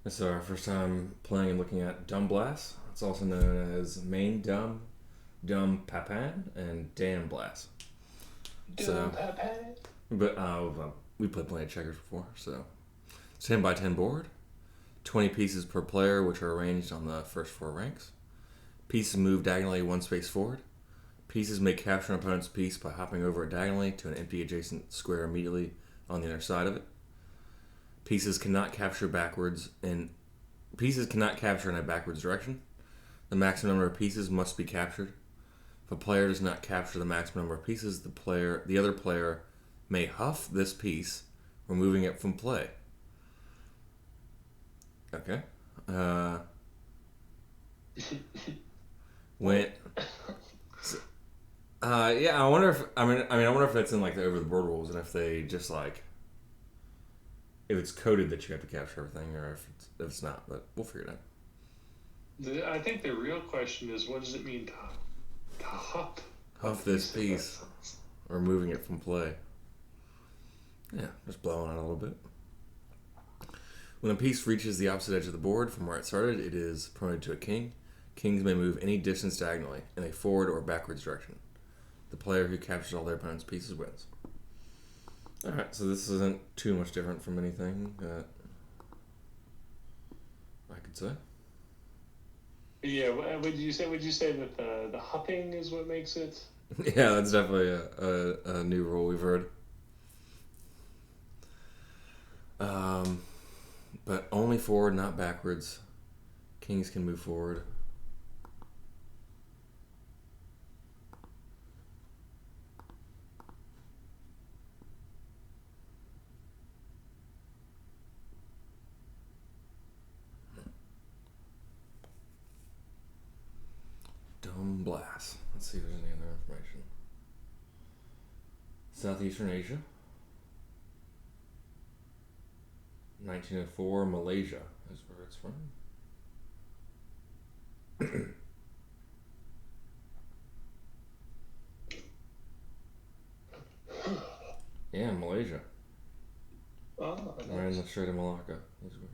This is our first time playing and looking at Dum Blas. It's also known as Main Dum, Dum Papan, and Dam Blas. Dum Papan? But we played plenty of checkers before, so 10 by 10 board, 20 pieces per player, which are arranged on the first 4 ranks. Pieces move diagonally 1 space forward. Pieces may capture an opponent's piece by hopping over it diagonally to an empty adjacent square immediately on the other side of it. Pieces cannot capture in a backwards direction. The maximum number of pieces must be captured. If a player does not capture the maximum number of pieces, the other player may huff this piece, removing it from play. Okay. When yeah, I wonder if I wonder if that's in like the over the board rules, and if they just like if it's coded that you have to capture everything, or if it's not. But we'll figure it I think the real question is, what does it mean to huff? Huff this piece, removing it from play. Yeah, just blowing it a little bit. When a piece reaches the opposite edge of the board from where it started, it is promoted to a king. Kings may move any distance diagonally in a forward or backwards direction. The player who captures all their opponent's pieces wins. Alright, so this isn't too much different from anything that I could say. Yeah, would you say that the huffing is what makes it? Yeah, that's definitely a new rule we've heard. But only forward, not backwards. Kings can move forward. Dum Blas. Let's see if there's any other information. Southeastern Asia. 1904, Malaysia is where it's from. Yeah, Malaysia. Oh, Right in nice. the Strait of Malacca is where.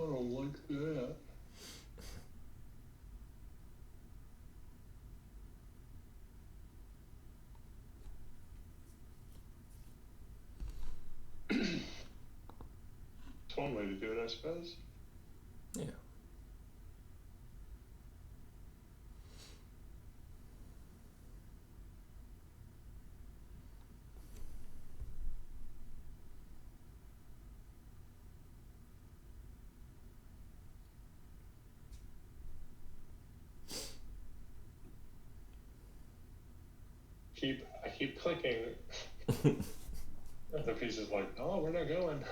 Oh, look at that. It's one way to do it, I suppose. Yeah. I keep clicking. The piece is like, oh, we're not going.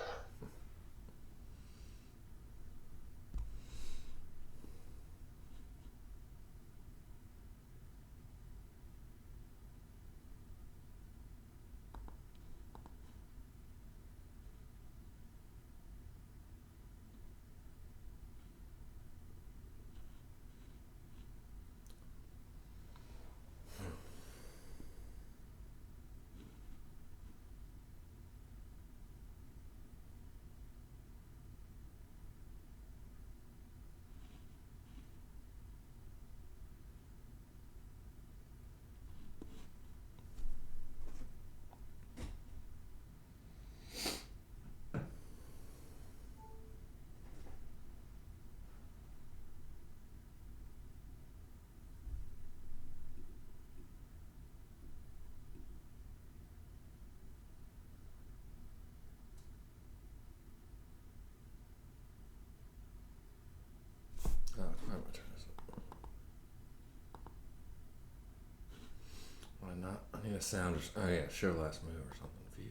Oh, why am I turning this up? Why not? I need a sound. Oh yeah, show last move or something. View.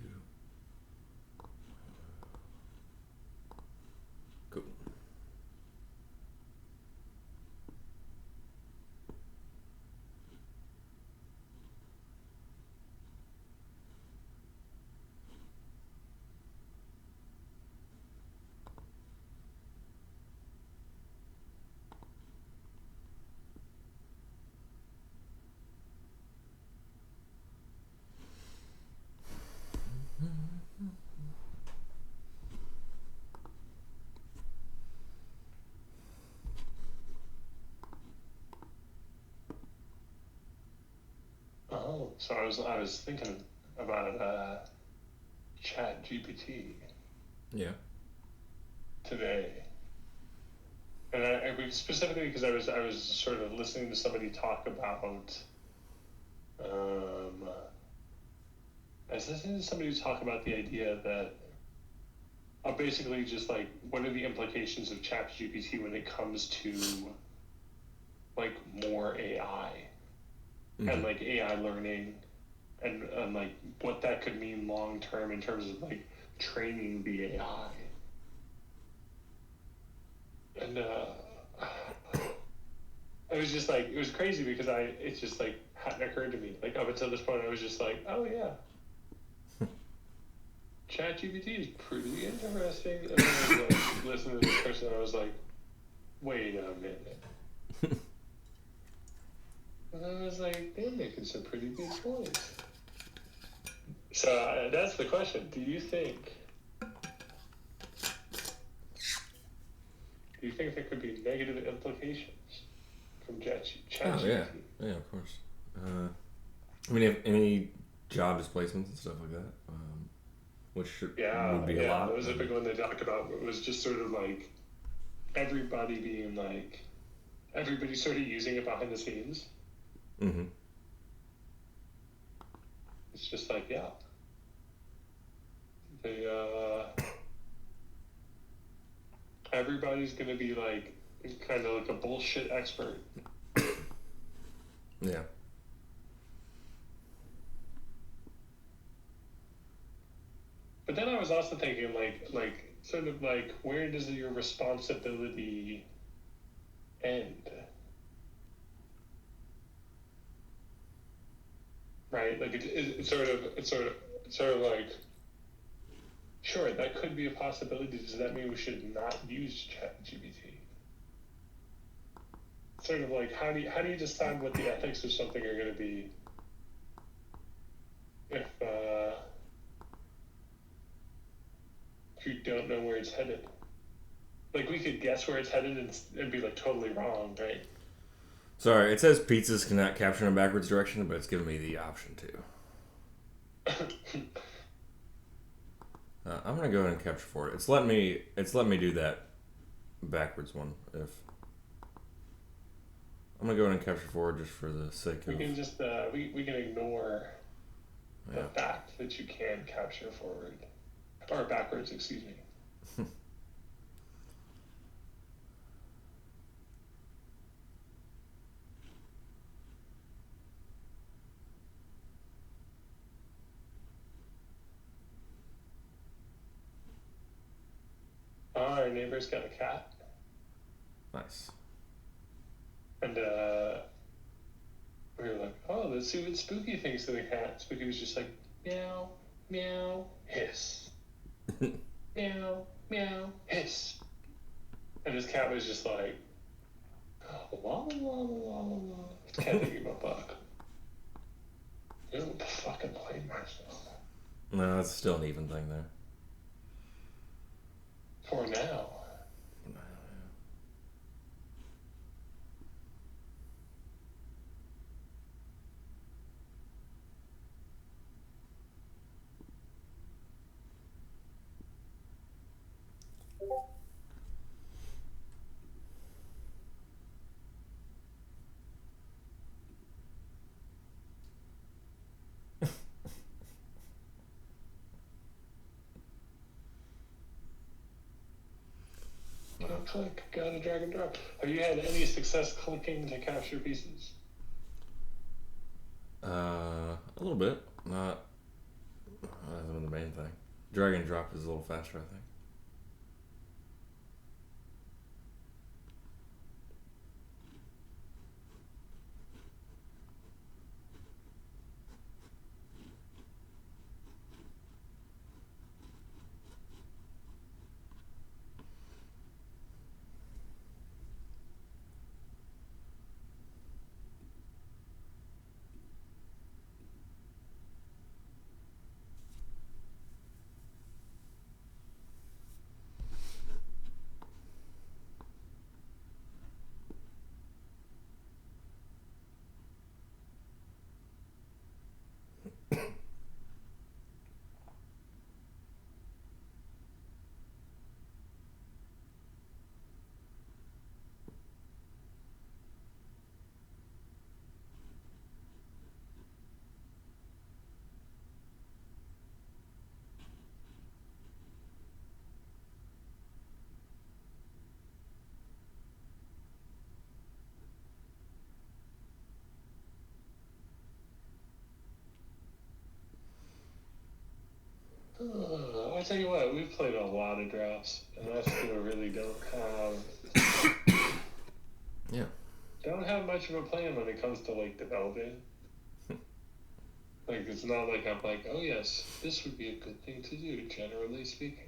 So I was thinking about Chat GPT Yeah. today, and specifically because I was sort of listening to somebody talk about. I was listening to somebody talk about the idea that basically just like what are the implications of ChatGPT when it comes to like more AI and like AI learning and like what that could mean long term in terms of like training the AI. And it was just like it was crazy because it just like hadn't occurred to me. Like up until this point I was just like, oh yeah. ChatGPT is pretty interesting. And then I was like listening to this person and I was like, wait a minute. And I was like, they're making some pretty good points. So that's the question. Do you think there could be negative implications from ChatGPT? Oh yeah, yeah, of course. I mean, if any job displacements and stuff like that, which would be a lot. That was a big one they talked about. It was just sort of like everybody being like, everybody sort of using it behind the scenes. Mm-hmm. It's just like, yeah. Everybody's gonna be like kind of like a bullshit expert. Yeah. But then I was also thinking like sort of like where does your responsibility end? Right? Like it's sort of like sure, that could be a possibility. Does that mean we should not use ChatGPT? Sort of like how do you decide what the ethics of something are going to be if you don't know where it's headed? Like we could guess where it's headed and be like totally wrong, right? Sorry, it says pizzas cannot capture in a backwards direction, but it's giving me the option to. I'm gonna go ahead and capture forward. It's letting me do that backwards one. If I'm gonna go ahead and capture forward just for the sake of. We can just we can ignore the fact that you can capture forward or backwards. Excuse me. Our neighbor's got a cat. Nice. And we were like, oh, let's see what Spooky thinks of the cat. Spooky was just like, meow, meow, hiss. Meow, meow, hiss. And his cat was just like, la la la la la. Cat didn't give a fuck. You don't fucking play myself. No, that's still an even thing there. For now. Click, gotta drag and drop. Have you had any success clicking to capture pieces? A little bit. Not. That's been the main thing. Drag and drop is a little faster, I think. I'll tell you what, we've played a lot of drafts, and I still really Yeah. don't have much of a plan when it comes to like developing. Like it's not like I'm like, oh yes, this would be a good thing to do, generally speaking.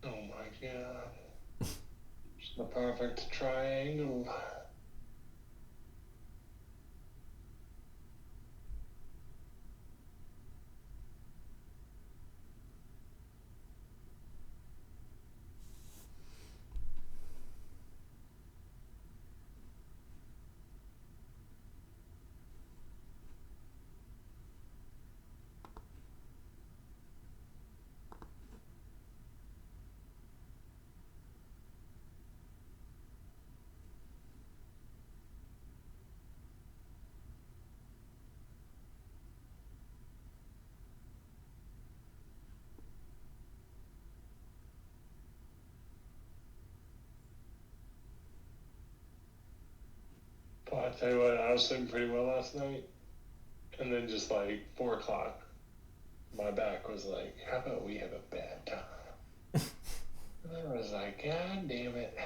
Oh my god. It's the perfect triangle. But I tell you what, I was sleeping pretty well last night, and then just like 4 o'clock, my back was like, "How about we have a bad time?" And I was like, "God damn it!"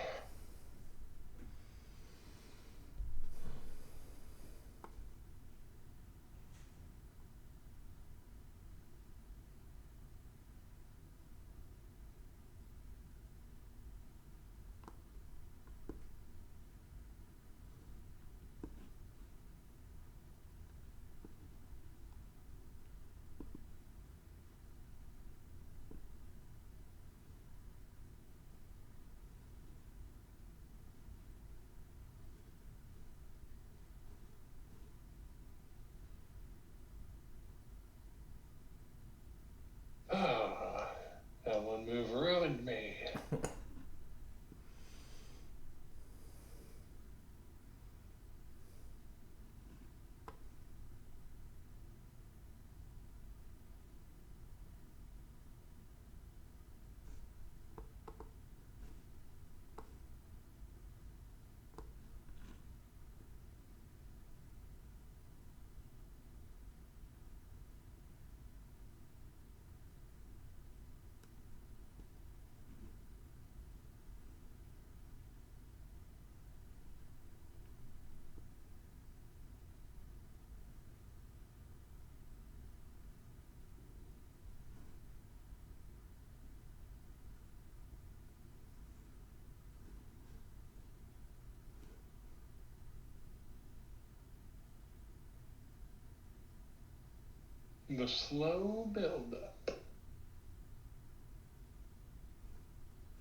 the slow build up.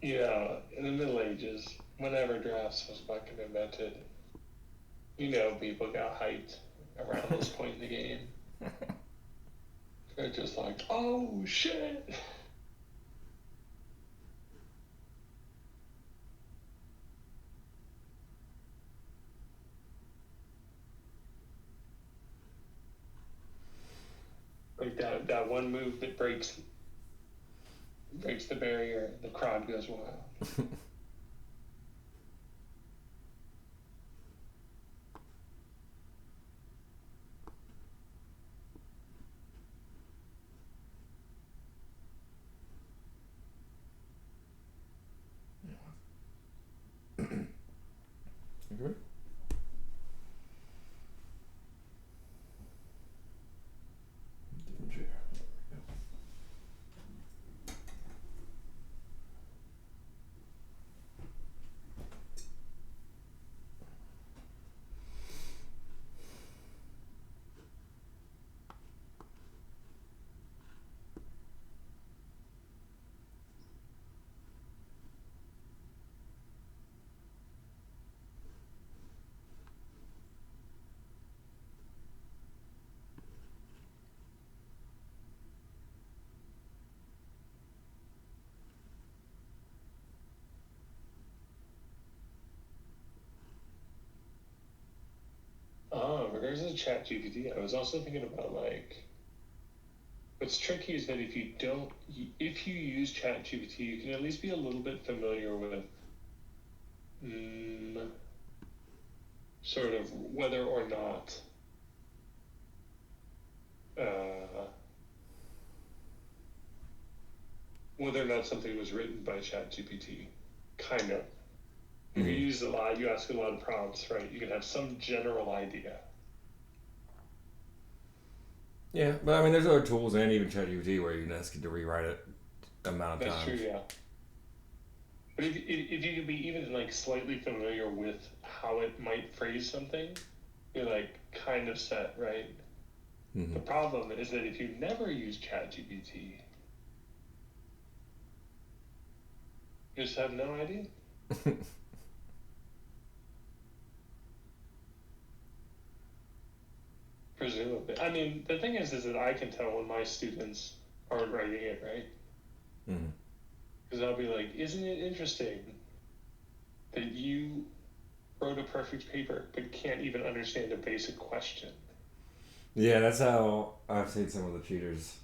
Yeah, in the Middle Ages, whenever drafts was fucking invented, people got hyped around this point in the game. They're just like, oh shit! Like that one move that breaks the barrier, the crowd goes wild. Agree? Different chair. Regards to ChatGPT, I was also thinking about what's tricky is that if you use ChatGPT, you can at least be a little bit familiar with sort of whether or not something was written by ChatGPT. Kind of. If you use a lot, you ask a lot of prompts, right? You can have some general idea. Yeah, but I mean, there's other tools and even ChatGPT where you can ask it to rewrite it amount of That's times. true, yeah. But if you could be even slightly familiar with how it might phrase something, you're kind of set, right? Mm-hmm. The problem is that if you never use ChatGPT, you just have no idea. Presumably. I mean, the thing is that I can tell when my students aren't writing it, right? Mm-hmm. Because I'll be like, isn't it interesting that you wrote a perfect paper but can't even understand a basic question? Yeah, that's how I've seen some of the cheaters.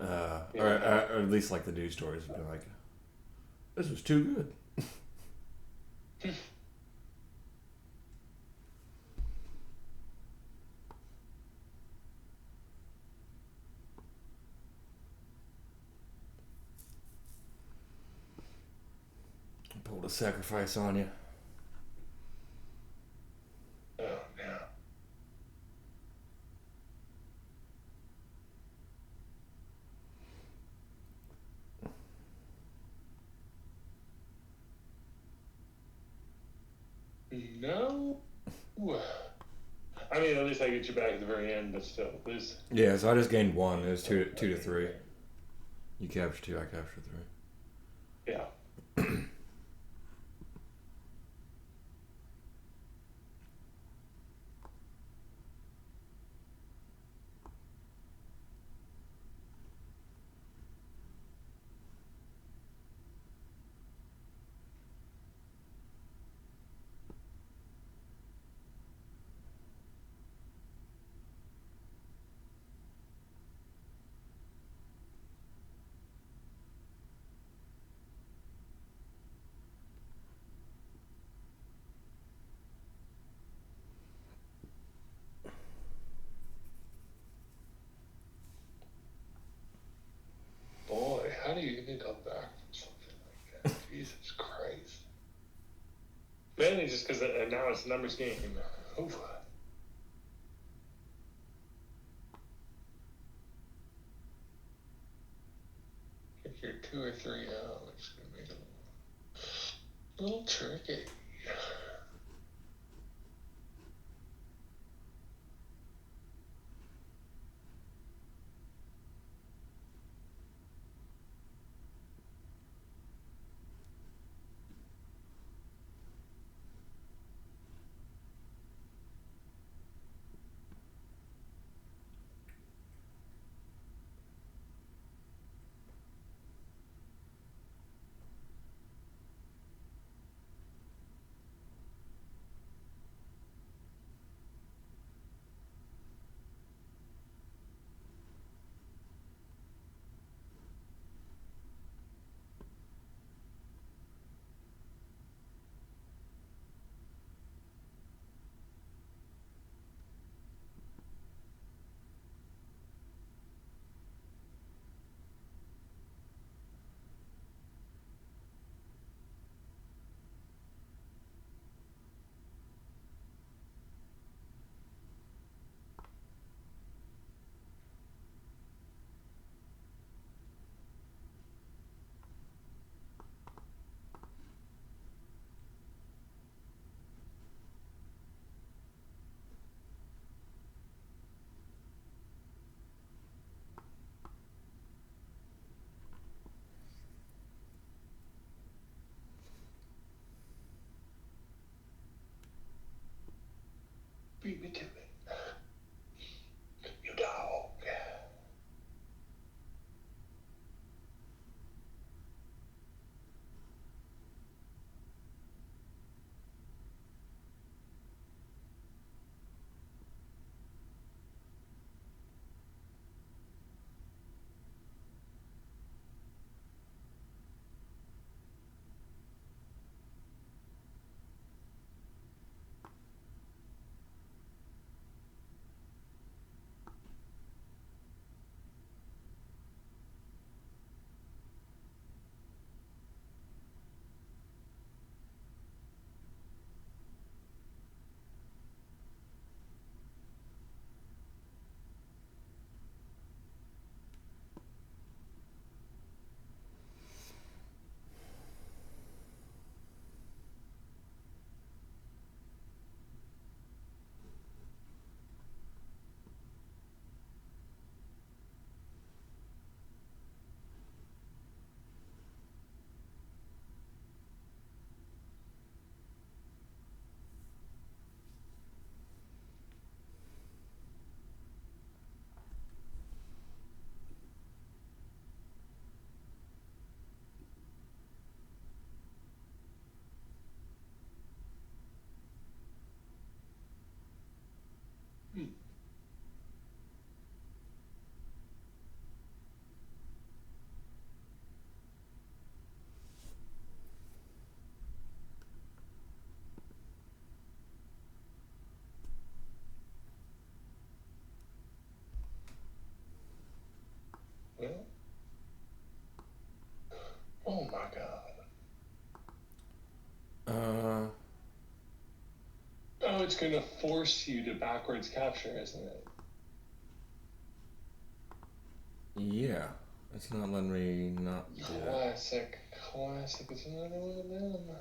Or at least the news stories have been like, this was too good. Pulled a sacrifice on you. Oh, yeah. No. I mean, at least I get you back at the very end, but still, there's. Yeah, so I just gained one. It was two to three. You captured two, I captured three. Yeah. Boy, how do you even come back from something like that? Jesus Christ. Mainly just because now it's a numbers game. Oof. If you're 2 or 3 out, it's going to make it a little tricky. Uh, Oh, it's going to force you to backwards capture, isn't it? yeah. It's not letting me not do that. Classic. Classic. It's another one of them.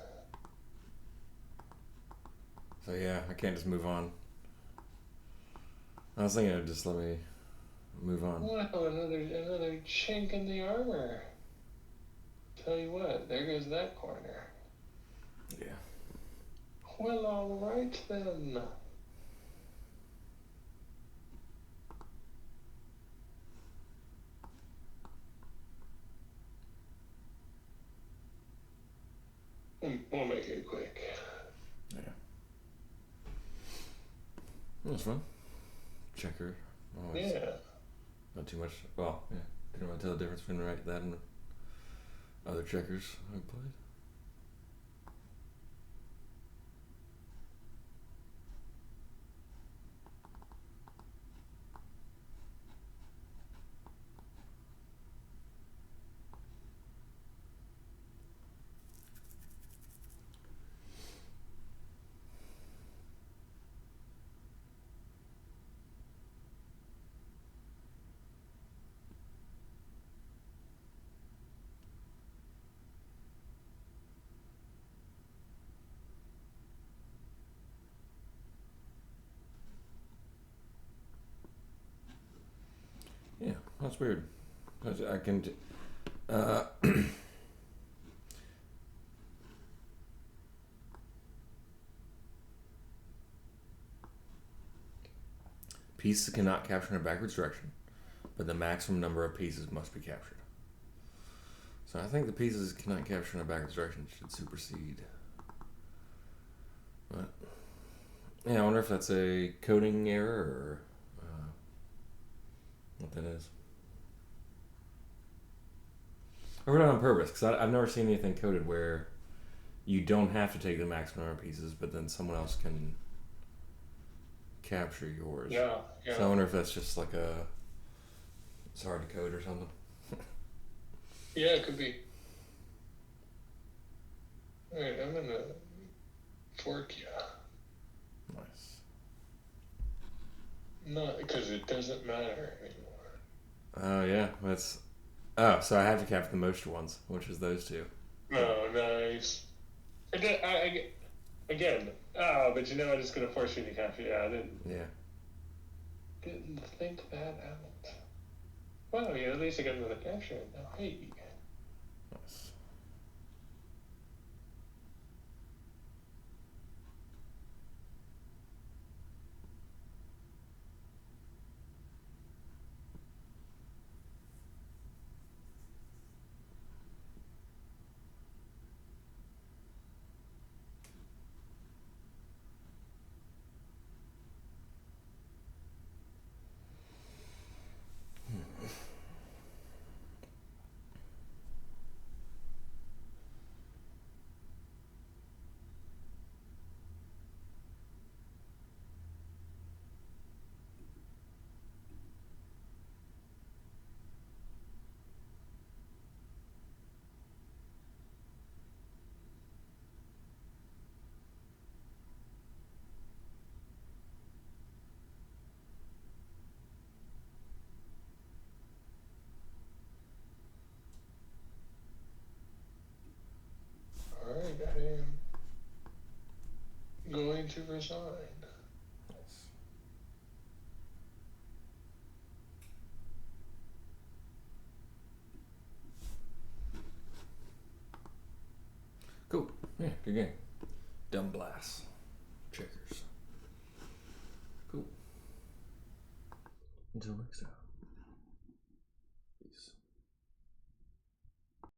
So yeah, I can't just move on. I was thinking it'd just let me move on. Wow, another chink in the armor. Tell you what, there goes that corner. Yeah. Well, all right then. We'll make it quick. Yeah. That was fun. Checker. Always. Yeah. Not too much. Well, yeah. Didn't really tell the difference between that and other checkers I've played. Yeah, that's weird. I can. Pieces cannot capture in a backwards direction, but the maximum number of pieces must be captured. So I think the pieces cannot capture in a backwards direction should supersede. But yeah, I wonder if that's a coding error or what that is. I wrote it on purpose because I've never seen anything coded where you don't have to take the maximum number of pieces, but then someone else can capture yours. Yeah. So I wonder if that's just like it's hard to code or something. Yeah, it could be. Alright, I'm gonna fork you. Nice. Not because it doesn't matter anymore. Oh yeah, that's. Oh, so I have to capture the most ones, which is those two. Oh, nice. Again, but you know, I'm just gonna force you to capture. Yeah, Yeah. didn't think that out. Well, yeah, at least I got another capture. Now, hey. Nice. Alright, I am going to resign. Nice. Cool. Yeah, good game. Dum Blas. Checkers. Cool. Until next time.